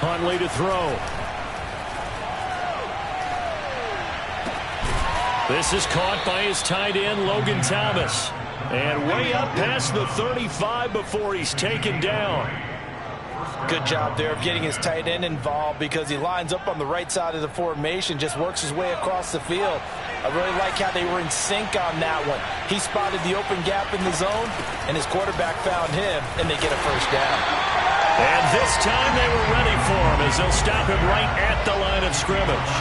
Huntley to throw. This is caught by his tight end, Logan Thomas. And way up past the 35 before he's taken down. Good job there of getting his tight end involved because he lines up on the right side of the formation, just works his way across the field. I really like how they were in sync on that one. He spotted the open gap in the zone, and his quarterback found him, and they get a first down. And this time they were ready for him as they'll stop him right at the line of scrimmage.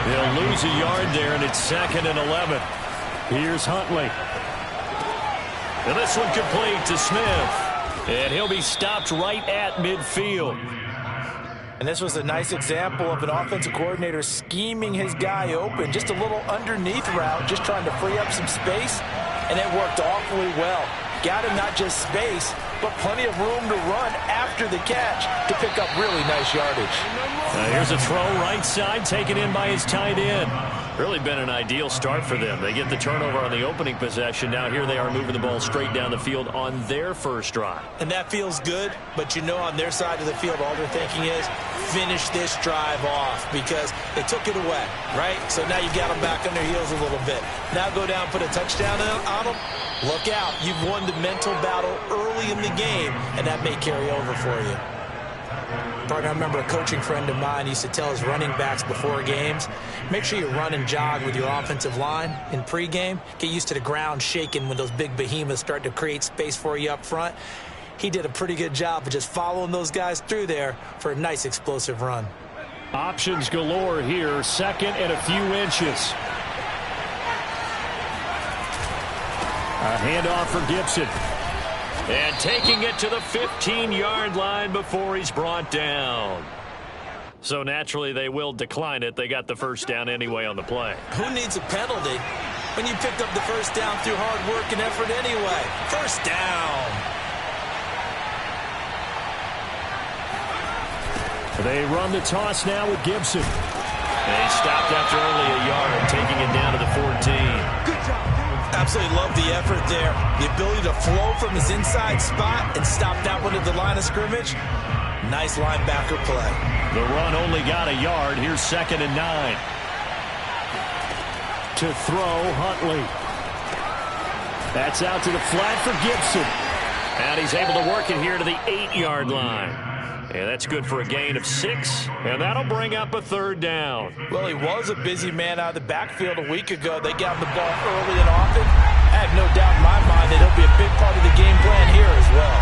They'll lose a yard there, and it's 2nd and 11. Here's Huntley. And this one complete to Smith. And he'll be stopped right at midfield. And this was a nice example of an offensive coordinator scheming his guy open. Just a little underneath route, just trying to free up some space. And it worked awfully well. Got him not just space, but plenty of room to run after the catch to pick up really nice yardage. Here's a throw right side taken in by his tight end. Really been an ideal start for them. They get the turnover on the opening possession. Now here they are moving the ball straight down the field on their first drive. And that feels good, but you know on their side of the field all they're thinking is finish this drive off because they took it away, right? So now you got them back on their heels a little bit. Now go down, put a touchdown on them. Look out. You've won the mental battle early in the game, and that may carry over for you. Partner, I remember a coaching friend of mine used to tell his running backs before games, make sure you run and jog with your offensive line in pregame. Get used to the ground shaking when those big behemoths start to create space for you up front. He did a pretty good job of just following those guys through there for a nice explosive run. Options galore here, 2nd and a few inches. A handoff for Gibson. And taking it to the 15-yard line before he's brought down. So naturally they will decline it. They got the first down anyway on the play. Who needs a penalty when you picked up the first down through hard work and effort anyway? First down. They run the toss now with Gibson. And he stopped after only a yard, taking it down to the 14. Good job. Absolutely love the effort there. The ability to flow from his inside spot and stop that one at the line of scrimmage. Nice linebacker play. The run only got a yard. Here's 2nd and 9. To throw, Huntley. That's out to the flat for Gibson. And he's able to work it here to the 8-yard line. And that's good for a gain of 6. And that'll bring up a 3rd down. Well, he was a busy man out of the backfield a week ago. They got him the ball early and often. I have no doubt in my mind that he'll be a big part of the game plan here as well.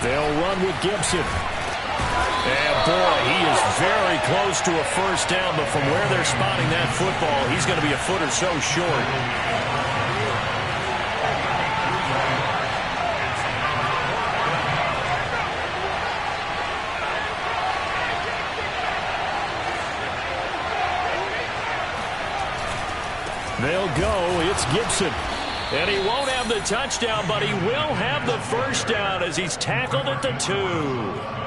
They'll run with Gibson. And boy, he is very close to a first down, but from where they're spotting that football, he's going to be a foot or so short. They'll go. It's Gibson. And he won't have the touchdown, but he will have the first down as he's tackled at the 2.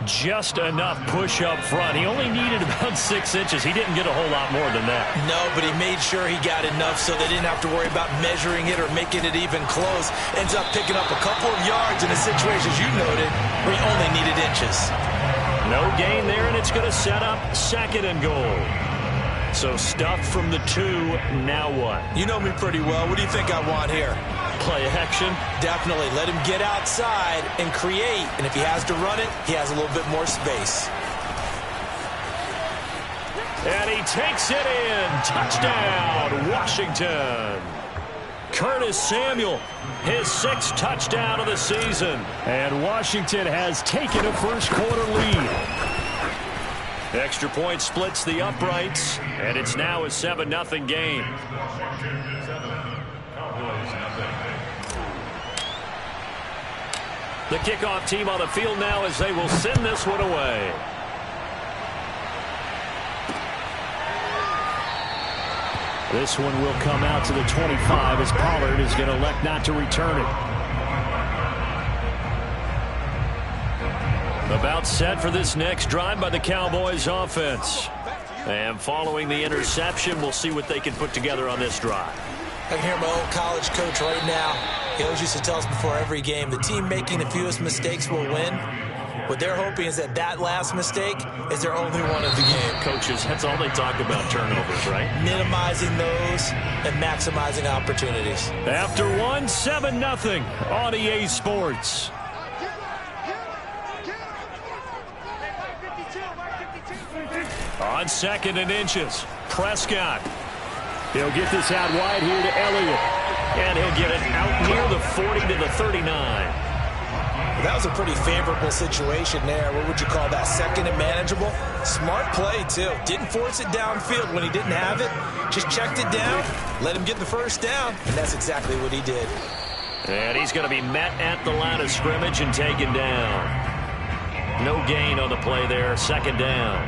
Just enough push up front. He only needed about 6 inches. He didn't get a whole lot more than that. No, but he made sure he got enough so they didn't have to worry about measuring it or making it even close. Ends up picking up a couple of yards in a situation, as you noted, where he only needed inches. No gain there, and it's going to set up 2nd and goal. So stuffed from the 2, now what? You know me pretty well. What do you think I want here? Play action? Definitely. Let him get outside and create. And if he has to run it, he has a little bit more space. And he takes it in. Touchdown, Washington. Curtis Samuel, his 6th touchdown of the season. And Washington has taken a first-quarter lead. Extra point splits the uprights, and it's now a 7-0 game. The kickoff team on the field now as they will send this one away. This one will come out to the 25 as Pollard is going to elect not to return it. About set for this next drive by the Cowboys offense. And following the interception, we'll see what they can put together on this drive. I can hear my old college coach right now. He always used to tell us before every game, the team making the fewest mistakes will win. What they're hoping is that that last mistake is their only one of the game. Coaches, that's all they talk about, turnovers, right? Minimizing those and maximizing opportunities. After 7-0 on EA Sports. On 2nd and inches, Prescott. He'll get this out wide here to Elliott. And he'll get it out near the 40 to the 39. That was a pretty favorable situation there. What would you call that? 2nd and manageable? Smart play, too. Didn't force it downfield when he didn't have it. Just checked it down, let him get the first down, and that's exactly what he did. And he's going to be met at the line of scrimmage and taken down. No gain on the play there, 2nd down.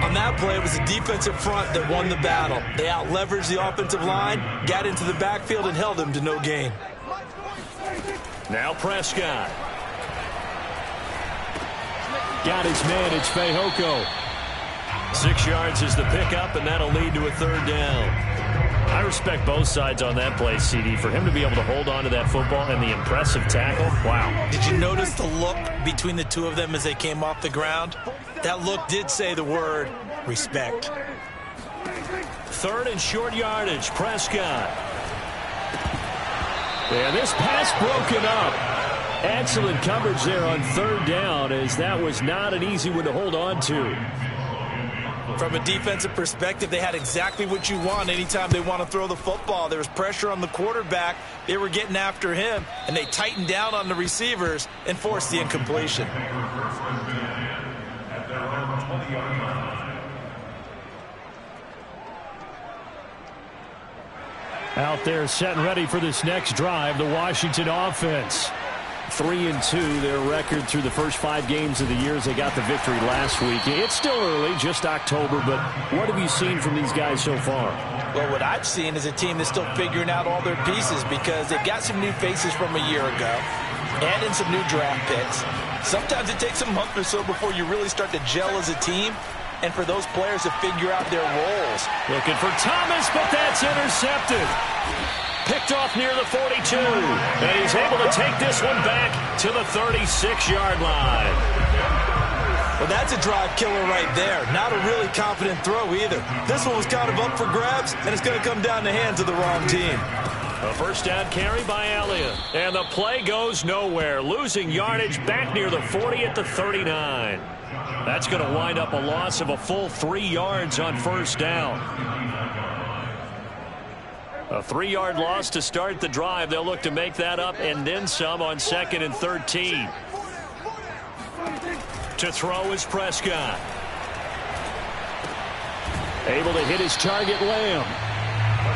On that play, it was the defensive front that won the battle. They out-leveraged the offensive line, got into the backfield, and held him to no gain. Now Prescott. Got his man, it's Fehoko. 6 yards is the pickup, and that'll lead to a 3rd down. I respect both sides on that play, CD. For him to be able to hold on to that football and the impressive tackle, wow. Did you notice the look between the two of them as they came off the ground? That look did say the word respect. 3rd and short yardage, Prescott. And this pass broken up. Excellent coverage there on 3rd down, as that was not an easy one to hold on to. From a defensive perspective, they had exactly what you want anytime they want to throw the football. There was pressure on the quarterback. They were getting after him, and they tightened down on the receivers and forced the incompletion. Out there set and ready for this next drive, the Washington offense. 3-2, their record through the first 5 games of the year as they got the victory last week. It's still early, just October, but what have you seen from these guys so far? Well, what I've seen is a team that's still figuring out all their pieces because they've got some new faces from a year ago and in some new draft picks. Sometimes it takes a month or so before you really start to gel as a team and for those players to figure out their roles. Looking for Thomas, but that's intercepted. Picked off near the 42. And he's able to take this one back to the 36-yard line. Well, that's a drive killer right there. Not a really confident throw either. This one was kind of up for grabs, and it's going to come down the hands of the wrong team. A 1st down carry by Elliott. And the play goes nowhere. Losing yardage back near the 40 at the 39. That's going to wind up a loss of a full 3 yards on 1st down. A 3-yard loss to start the drive. They'll look to make that up and then some on 2nd and 13. To throw is Prescott. Able to hit his target, Lamb.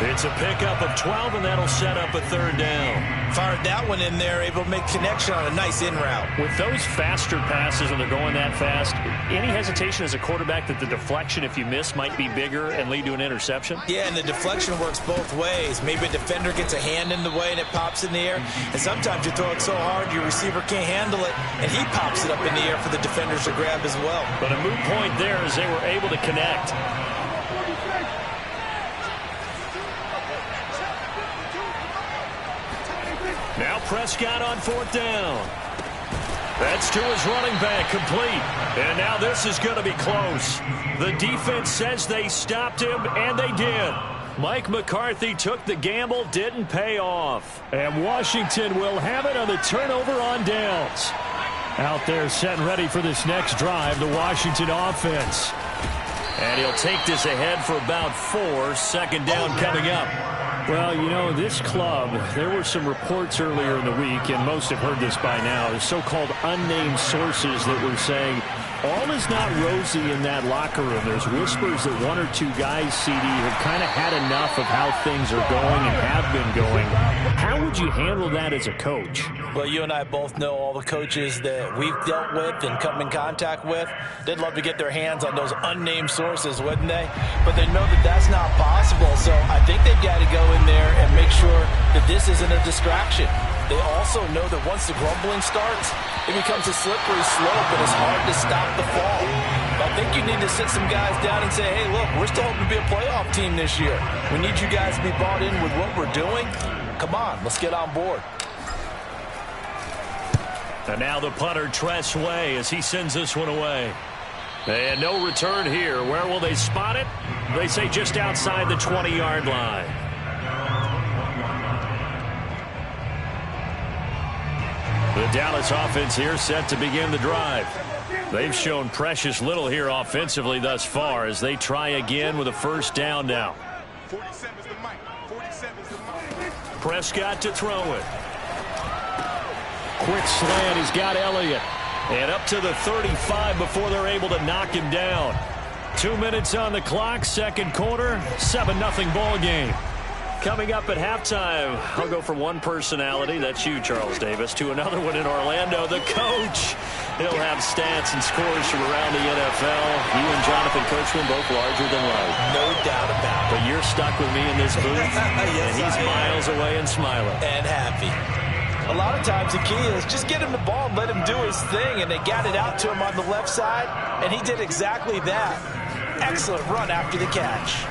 It's a pickup of 12, and that'll set up a 3rd down. Fired that one in there, able to make connection on a nice in route. With those faster passes when they're going that fast, any hesitation as a quarterback that the deflection, if you miss, might be bigger and lead to an interception? Yeah, and the deflection works both ways. Maybe a defender gets a hand in the way and it pops in the air. And sometimes you throw it so hard your receiver can't handle it, and he pops it up in the air for the defenders to grab as well. But a moot point there as they were able to connect. Now Prescott on 4th down. That's to his running back, complete. And now this is going to be close. The defense says they stopped him, and they did. Mike McCarthy took the gamble, didn't pay off. And Washington will have it on the turnover on downs. Out there set and ready for this next drive, the Washington offense. And he'll take this ahead for about 4. 2nd down coming up. Well, you know, this club, there were some reports earlier in the week, and most have heard this by now, the so-called unnamed sources that were saying all is not rosy in that locker room. There's whispers that 1 or 2 guys, CD, have kind of had enough of how things are going and have been going. How would you handle that as a coach? Well, you and I both know all the coaches that we've dealt with and come in contact with. They'd love to get their hands on those unnamed sources, wouldn't they? But they know that that's not possible, so I think they've got to go in there and make sure that this isn't a distraction. They also know that once the grumbling starts, it becomes a slippery slope and it's hard to stop the fall. But think you need to sit some guys down and say, hey, look, we're still hoping to be a playoff team this year. We need you guys to be bought in with what we're doing. Come on, let's get on board. And now the punter, Tress Way, as he sends this one away. And no return here. Where will they spot it? They say just outside the 20-yard line. The Dallas offense here set to begin the drive. They've shown precious little here offensively thus far as they try again with a first down now. 47 is the mic. 47 is the mic. Prescott to throw it. Quick slant. He's got Elliott. And up to the 35 before they're able to knock him down. 2 minutes on the clock, second quarter, 7-0 ball game. Coming up at halftime, I'll go from one personality, that's you, Charles Davis, to another one in Orlando, the coach. He'll have stats and scores from around the NFL. You and Jonathan Coachman both larger than life. No doubt about it. But you're stuck with me in this booth, yes, and he's miles away and smiling. And happy. A lot of times the key is just get him the ball and let him do his thing, and they got it out to him on the left side, and he did exactly that. Excellent run after the catch.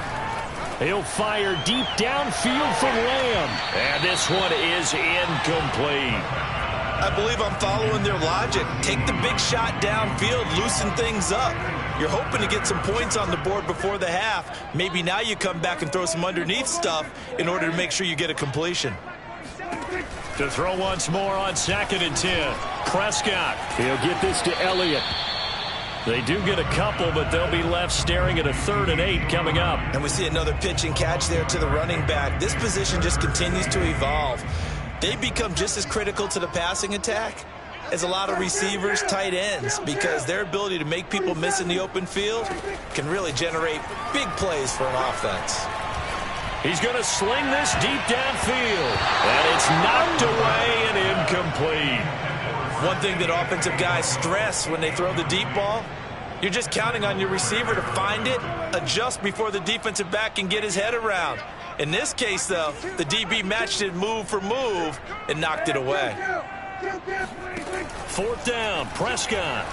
He'll fire deep downfield from Lamb. And this one is incomplete. I believe I'm following their logic. Take the big shot downfield, loosen things up. You're hoping to get some points on the board before the half. Maybe now you come back and throw some underneath stuff in order to make sure you get a completion. To throw once more on 2nd and 10. Prescott. He'll get this to Elliott. They do get a couple, but they'll be left staring at a 3rd and 8 coming up. And we see another pitch and catch there to the running back. This position just continues to evolve. They become just as critical to the passing attack as a lot of receivers, tight ends, because their ability to make people miss in the open field can really generate big plays for an offense. He's going to sling this deep downfield. And it's knocked away and incomplete. One thing that offensive guys stress when they throw the deep ball, you're just counting on your receiver to find it, adjust before the defensive back can get his head around. In this case, though, the DB matched it move for move and knocked it away. 4th down, Prescott.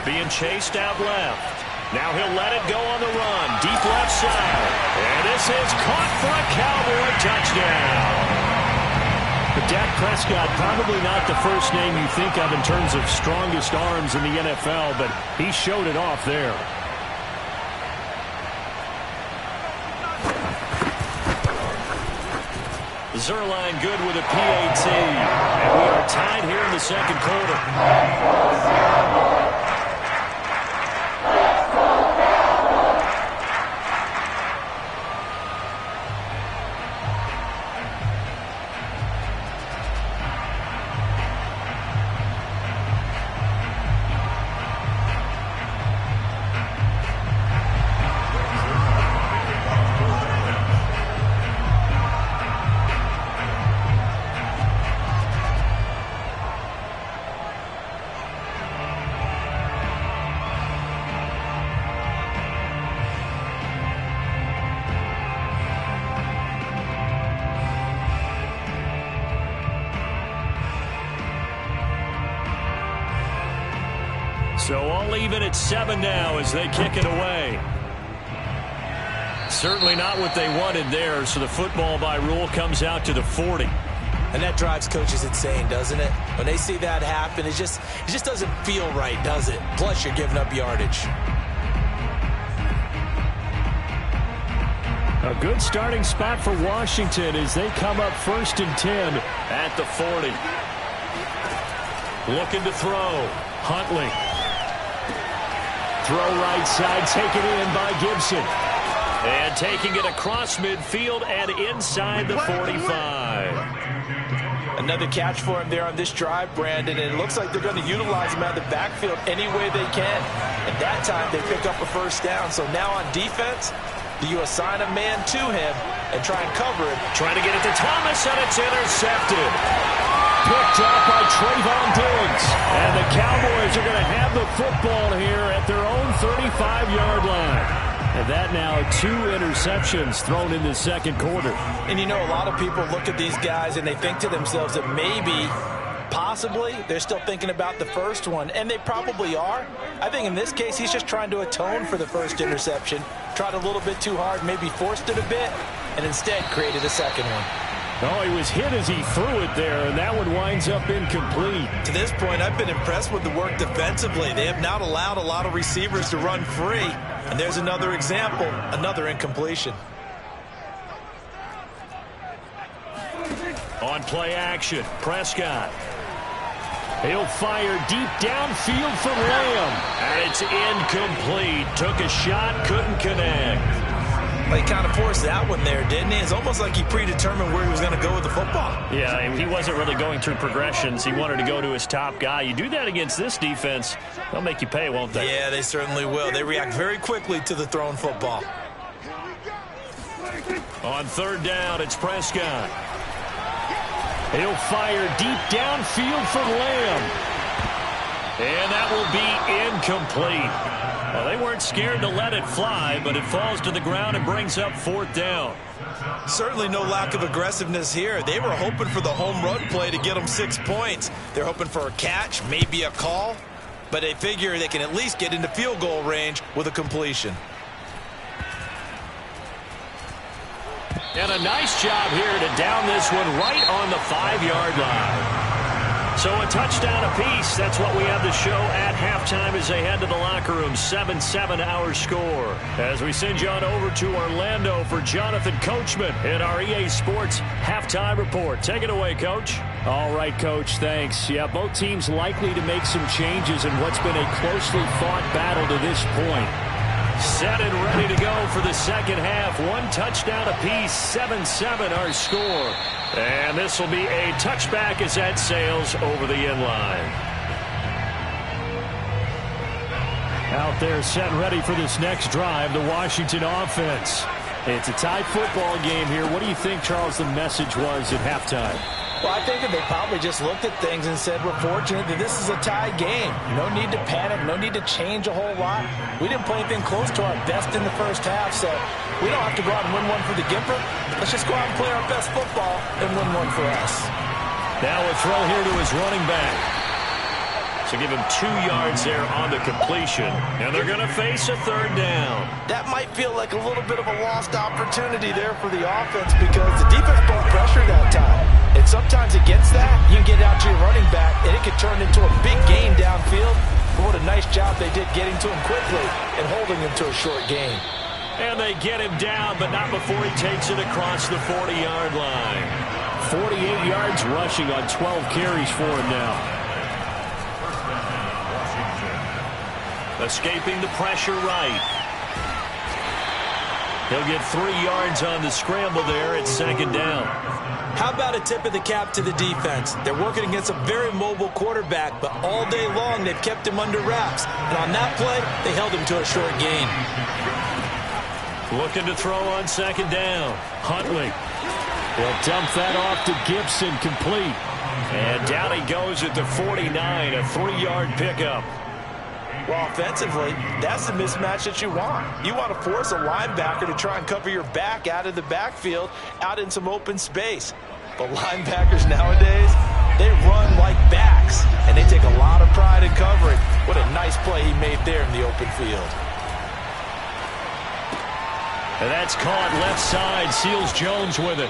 Being chased out left. Now he'll let it go on the run. Deep left side. And this is caught for a Cowboy touchdown. But Dak Prescott, probably not the first name you think of in terms of strongest arms in the NFL, but he showed it off there. Zerline good with a PAT. And we are tied here in the second quarter. So all even at 7 now as they kick it away. Certainly not what they wanted there, so the football by rule comes out to the 40. And that drives coaches insane, doesn't it? When they see that happen, it just doesn't feel right, does it? Plus, you're giving up yardage. A good starting spot for Washington as they come up 1st and 10 at the 40. Looking to throw. Huntley. Throw right side, taken in by Gibson. And taking it across midfield and inside the 45. Another catch for him there on this drive, Brandon, and it looks like they're going to utilize him out of the backfield any way they can. And that time they pick up a first down. So now on defense, do you assign a man to him and try and cover it? Trying to get it to Thomas, and it's intercepted. Picked up by Trayvon Diggs. And the Cowboys are going to have the football here at their own 35-yard line. And that now 2 interceptions thrown in the second quarter. And you know, a lot of people look at these guys and they think to themselves that maybe Possibly. They're still thinking about the first one, and they probably are. I think in this case, he's just trying to atone for the first interception. Tried a little bit too hard, maybe forced it a bit, and instead created a second one. Oh, he was hit as he threw it there, and that one winds up incomplete. To this point, I've been impressed with the work defensively. They have not allowed a lot of receivers to run free, and there's another example, another incompletion. On play action, Prescott. He'll fire deep downfield from Lamb. And it's incomplete. Took a shot, couldn't connect. Well, he kind of forced that one there, didn't he? It's almost like he predetermined where he was going to go with the football. Yeah, he wasn't really going through progressions. He wanted to go to his top guy. You do that against this defense, they'll make you pay, won't they? Yeah, they certainly will. They react very quickly to the thrown football. On third down, it's Prescott. He'll fire deep downfield from Lamb. And that will be incomplete. Well, they weren't scared to let it fly, but it falls to the ground and brings up fourth down. Certainly no lack of aggressiveness here. They were hoping for the home run play to get them 6 points. They're hoping for a catch, maybe a call, but they figure they can at least get into field goal range with a completion. And a nice job here to down this one right on the 5-yard line. So a touchdown apiece. That's what we have to show at halftime as they head to the locker room. 7-7 our score. As we send you on over to Orlando for Jonathan Coachman in our EA Sports halftime report. Take it away, Coach. All right, Coach, thanks. Yeah, both teams likely to make some changes in what's been a closely fought battle to this point. Set and ready to go for the second half. One touchdown apiece, 7-7 our score. And this will be a touchback as that sails over the end line. Out there set and ready for this next drive, the Washington offense. It's a tight football game here. What do you think, Charles, the message was at halftime? Well, I think that they probably just looked at things and said, we're fortunate that this is a tie game. No need to panic, no need to change a whole lot. We didn't play anything close to our best in the first half, so we don't have to go out and win one for the Gipper. Let's just go out and play our best football and win one for us. Now a throw here to his running back. So give him 2 yards there on the completion. And they're going to face a third down. That might feel like a little bit of a lost opportunity there for the offense because the defense brought pressure that time. And sometimes against that, you can get out to your running back, and it can turn into a big gain downfield. But what a nice job they did getting to him quickly and holding him to a short gain. And they get him down, but not before he takes it across the 40-yard line. 48 yards rushing on 12 carries for him now. Escaping the pressure right. He'll get 3 yards on the scramble there at second down. How about a tip of the cap to the defense? They're working against a very mobile quarterback, but all day long they've kept him under wraps. And on that play, they held him to a short gain. Looking to throw on second down. Huntley. He'll dump that off to Gibson, complete. And down he goes at the 49, a 3-yard pickup. Well, offensively, that's the mismatch that you want. You want to force a linebacker to try and cover your back out of the backfield, out in some open space. But linebackers nowadays, they run like backs, and they take a lot of pride in covering. What a nice play he made there in the open field. And that's caught left side, Seals Jones with it.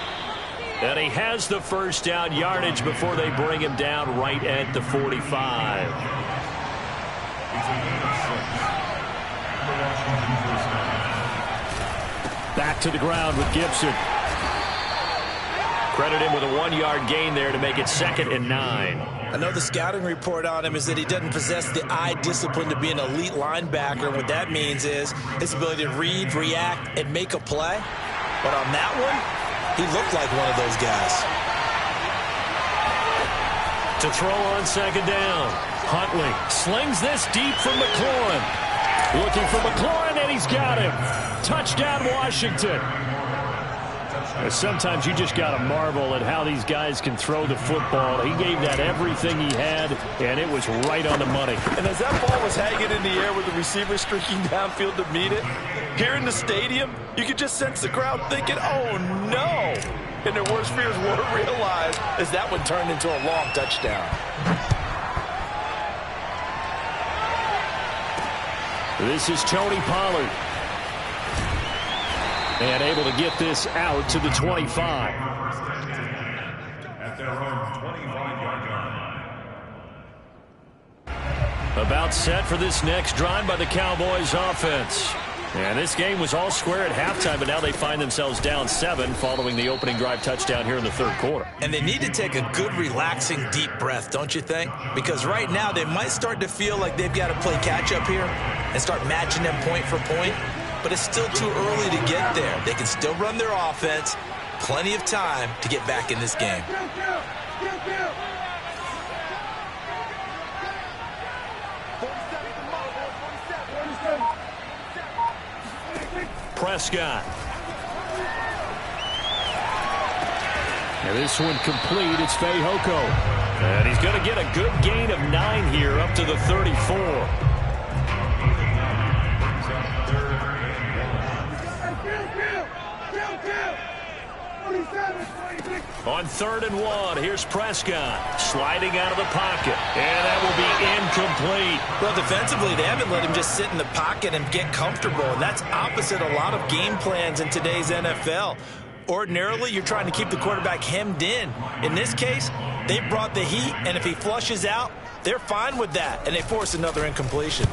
And he has the first down yardage before they bring him down right at the 45. Back to the ground with Gibson. Credit him with a 1-yard gain there to make it 2nd and 9. I know the scouting report on him is that he doesn't possess the eye discipline to be an elite linebacker. What that means is his ability to read, react, and make a play. But on that one, he looked like one of those guys. To throw on second down. Huntley slings this deep from McLaurin. Looking for McLaurin, and he's got him. Touchdown, Washington. Sometimes you just got to marvel at how these guys can throw the football. He gave that everything he had, and it was right on the money. And as that ball was hanging in the air with the receiver streaking downfield to meet it, here in the stadium, you could just sense the crowd thinking, oh, no. And their worst fears weren't realized as that one turned into a long touchdown. This is Tony Pollard. And able to get this out to the 25. At their own 25-yard line. About set for this next drive by the Cowboys offense. And this game was all square at halftime, but now they find themselves down 7 following the opening drive touchdown here in the third quarter. And they need to take a good, relaxing, deep breath, don't you think? Because right now they might start to feel like they've got to play catch-up here and start matching them point for point. But it's still too early to get there. They can still run their offense. Plenty of time to get back in this game. Prescott. And this one complete. It's Fehoko. And he's going to get a good gain of 9 here up to the 34. On 3rd and 1, here's Prescott sliding out of the pocket, and that will be incomplete. Well, defensively, they haven't let him just sit in the pocket and get comfortable, and that's opposite a lot of game plans in today's NFL. Ordinarily, you're trying to keep the quarterback hemmed in. In this case, they brought the heat, and if he flushes out, they're fine with that, and they force another incompletion.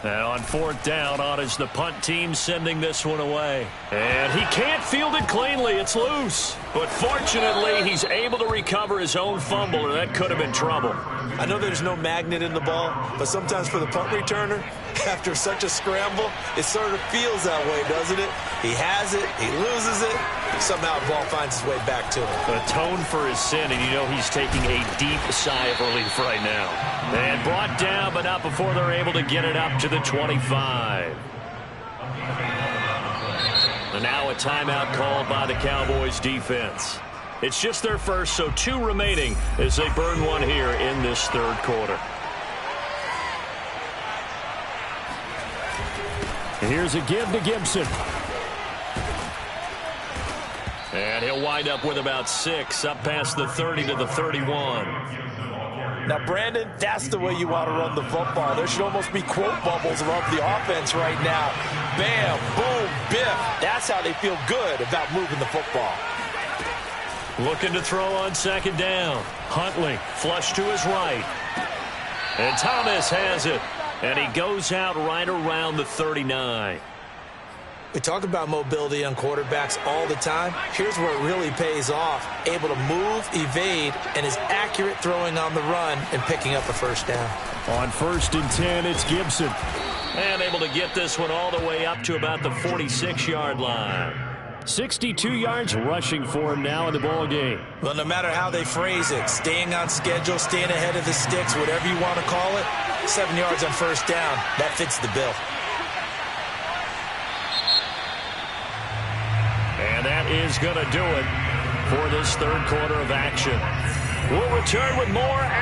And on 4th down, on is the punt team sending this one away. And he can't field it cleanly. It's loose. But fortunately, he's able to recover his own fumble, and that could have been trouble. I know there's no magnet in the ball, but sometimes for the punt returner, after such a scramble, it sort of feels that way, doesn't it? He has it, he loses it, somehow the ball finds its way back to him. Atone for his sin, and you know he's taking a deep sigh of relief right now. And brought down, but not before they're able to get it up to the 25. And now a timeout called by the Cowboys defense. It's just their first, so 2 remaining as they burn one here in this third quarter. Here's a give to Gibson. And he'll wind up with about 6, up past the 30 to the 31. Now, Brandon, that's the way you want to run the football. There should almost be quote bubbles around the offense right now. Bam, boom, biff. That's how they feel good about moving the football. Looking to throw on 2nd down. Huntley, flush to his right. And Thomas has it. And he goes out right around the 39. We talk about mobility on quarterbacks all the time. Here's where it really pays off. Able to move, evade, and is accurate throwing on the run and picking up a 1st down. On 1st and 10, it's Gibson. And able to get this one all the way up to about the 46-yard line. 62 yards rushing for him now in the ball game. Well, no matter how they phrase it, staying on schedule, staying ahead of the sticks, whatever you want to call it, 7 yards on 1st down, that fits the bill. And that is going to do it for this third quarter of action. We'll return with more after